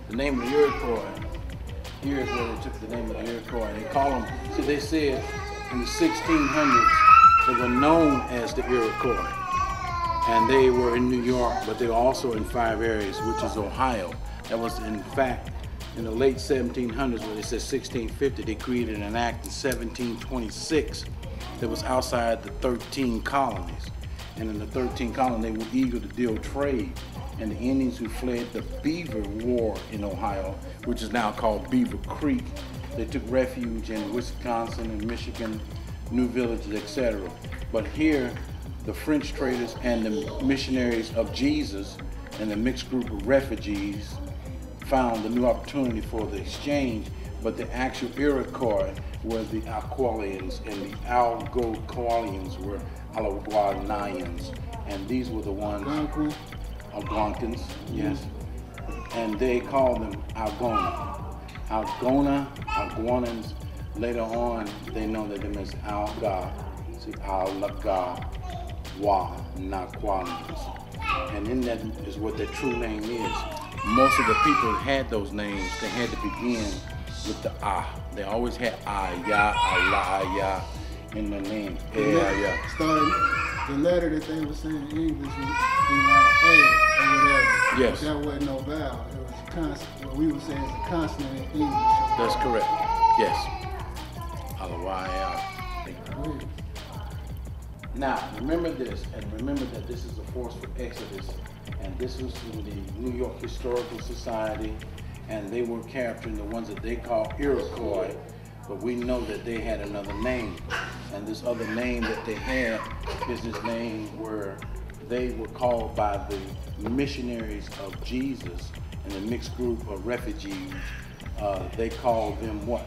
the name of the Iroquois, here is where they took the name of the Iroquois. They call them, see they said in the 1600s, they were known as the Iroquois. And they were in New York, but they were also in 5 areas, which is Ohio. That was in fact, in the late 1700s, where they said 1650, they created an act in 1726 that was outside the 13 colonies. And in the 13 colonies, they were eager to deal trade. And the Indians who fled the Beaver War in Ohio, which is now called Beaver Creek, they took refuge in Wisconsin and Michigan, New Villages, etc. But here, the French traders and the missionaries of Jesus and the mixed group of refugees found a new opportunity for the exchange, but the actual Iroquois were the Algonquins and the Algonquins were Algonquinians, and these were the ones, Algonquins, yes, and they called them Algonquins. Later on, they know that them as Alga, see, Alaga, Wa, Naquanians, and in that is what their true name is. Most of the people that had those names, they had to begin with the Ah. They always had Ah, Ya, Allah, Ya in their name. Started the letter that they were saying in English would be like A or whatever. Yes. But that wasn't no vowel. It was a consonant. What we would say is a consonant in English. That's correct. Yes. Allah, Ya. Now, remember this, and remember that this is a forceful exodus, and this was in the New York Historical Society, and they were capturing the ones that they call Iroquois, but we know that they had another name, and this other name that they had is this name where they were called by the missionaries of Jesus and the mixed group of refugees. They called them what?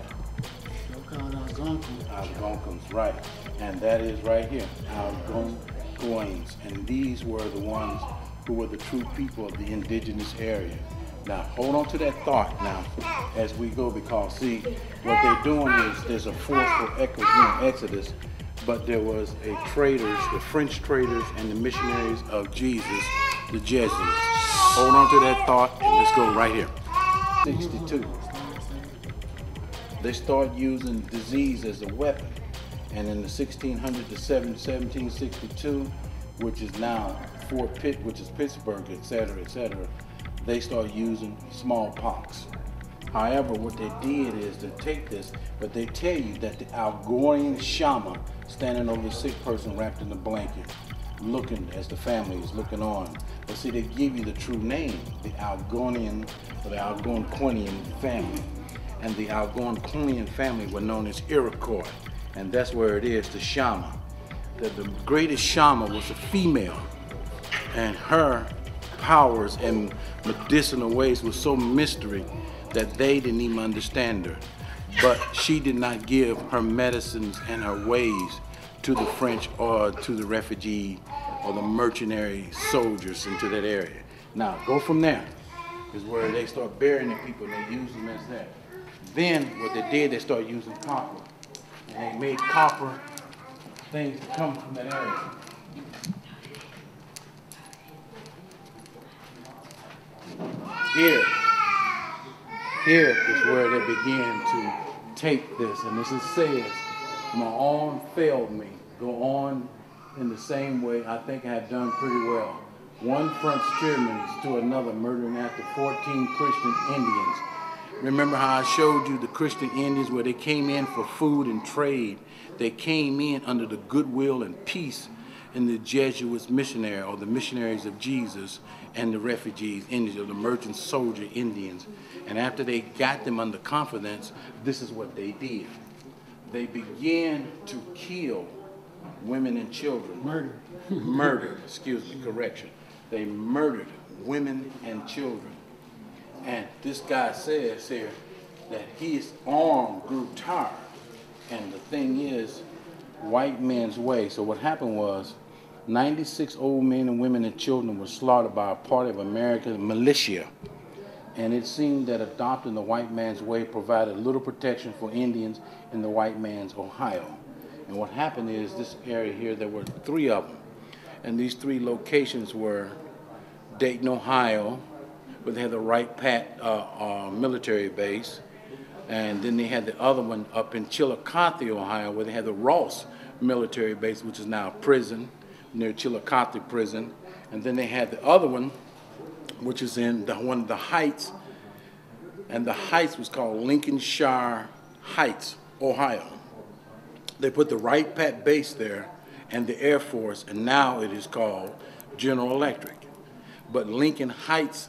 Called Algonquins. Algonquins, right. And that is right here, Algonquins. And these were the ones who were the true people of the indigenous area. Now, hold on to that thought now as we go, because see, what they're doing is there's a forceful exodus, but there was a traders, the French traders and the missionaries of Jesus, the Jesuits. Hold on to that thought, and let's go right here. 62. They start using disease as a weapon. And in the 1600 to 1762, which is now Fort Pitt, which is Pittsburgh, etc., they start using smallpox. However, what they did is to take this, but they tell you that the Algonquian shaman standing over the sick person wrapped in a blanket, looking as the family is looking on. But see, they give you the true name, the Algonquian or the Algonquinian family. And the Algonquinian family were known as Iroquois. And that's where it is, the shaman. The greatest shaman was a female, and her powers and medicinal ways were so mystery that they didn't even understand her. But she did not give her medicines and her ways to the French or to the refugee or the mercenary soldiers into that area. Now, go from there is where they start burying the people and they use them as that. Then what they did, they started using copper. And they made copper things to come from that area. Here is where they began to take this. And this is says, my arm failed me. Go on in the same way I think I had done pretty well. One French chairman to another, murdering after 14 Christian Indians. Remember how I showed you the Christian Indians where they came in for food and trade. They came in under the goodwill and peace in the Jesuits missionary or the missionaries of Jesus and the refugees, Indians, or the merchant soldier Indians. And after they got them under confidence, this is what they did. They began to kill women and children. Murder, excuse me, correction. They murdered women and children. And this guy says here that his arm grew tired. And the thing is, white man's way. So what happened was 96 old men and women and children were slaughtered by a party of American militia. And it seemed that adopting the white man's way provided little protection for Indians in the white man's Ohio. And what happened is this area here, there were 3 of them. And these 3 locations were Dayton, Ohio, where they had the Wright Pat military base. And then they had the other one up in Chillicothe, Ohio, where they had the Ross military base, which is now a prison, near Chillicothe prison. And then they had the other one, which is in one of the Heights, and the Heights was called Lincolnshire Heights, Ohio. They put the Wright Pat base there and the Air Force, and now it is called General Electric. But Lincoln Heights,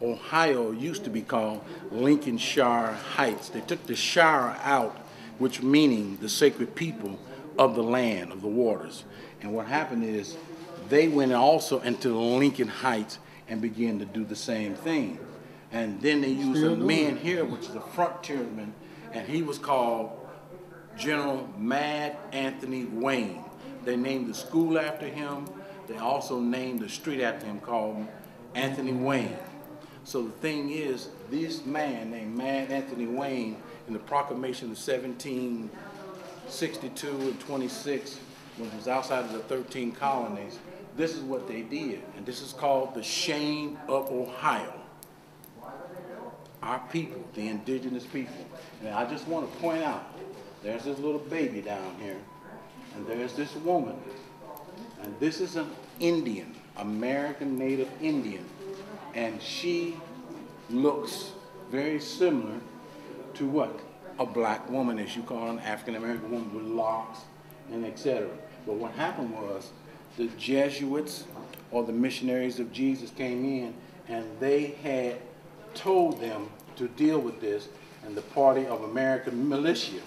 Ohio used to be called Lincolnshire Heights. They took the shire out, which meaning the sacred people of the land, of the waters. And what happened is they went also into Lincoln Heights and began to do the same thing. And then they used a man here, which is a frontiersman, and he was called General Mad Anthony Wayne. They named the school after him. They also named the street after him called Anthony Wayne. So the thing is, this man named Mad Anthony Wayne, in the proclamation of 1762 and 26, when it was outside of the 13 colonies, this is what they did. And this is called the Shame of Ohio. Our people, the indigenous people. And I just want to point out, there's this little baby down here, and there's this woman. And this is an Indian, American Native Indian. And she looks very similar to what? A black woman, as you call an African American woman with locks and etc. But what happened was the Jesuits or the missionaries of Jesus came in and they had told them to deal with this, and the Party of American Militia.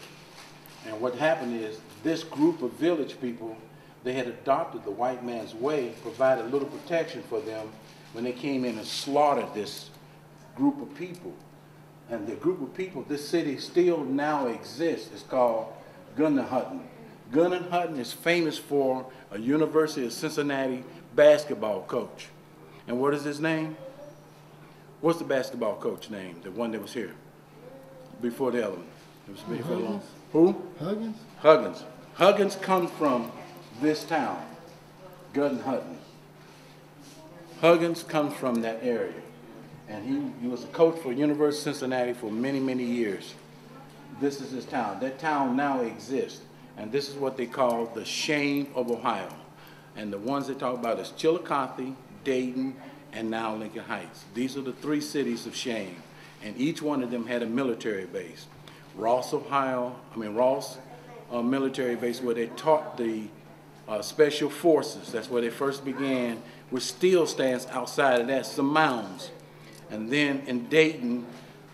And what happened is this group of village people, they had adopted the white man's way, provided a little protection for them when they came in and slaughtered this group of people. And the group of people, this city still now exists. It's called Gunnahattan. Gunnahattan is famous for a University of Cincinnati basketball coach. And what is his name? What's the basketball coach name? The one that was here before the other one. It was before long. Who? Huggins? Huggins. Huggins comes from this town, Gunnahattan. Huggins comes from that area. And he was a coach for University of Cincinnati for many, many years. This is his town. That town now exists. And this is what they call the Shame of Ohio. And the ones they talk about is Chillicothe, Dayton, and now Lincoln Heights. These are the three cities of shame. And each one of them had a military base. Ross military base, where they taught the special forces. That's where they first began, which still stands outside of that, some mounds. And then in Dayton,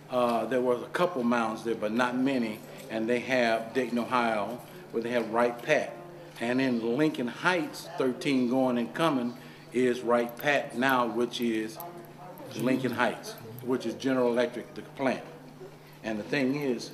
there was a couple mounds there, but not many. And they have Dayton, Ohio, where they have Wright Pat. And in Lincoln Heights, 13 going and coming, is Wright Pat now, which is Lincoln Heights, which is General Electric, the plant. And the thing is,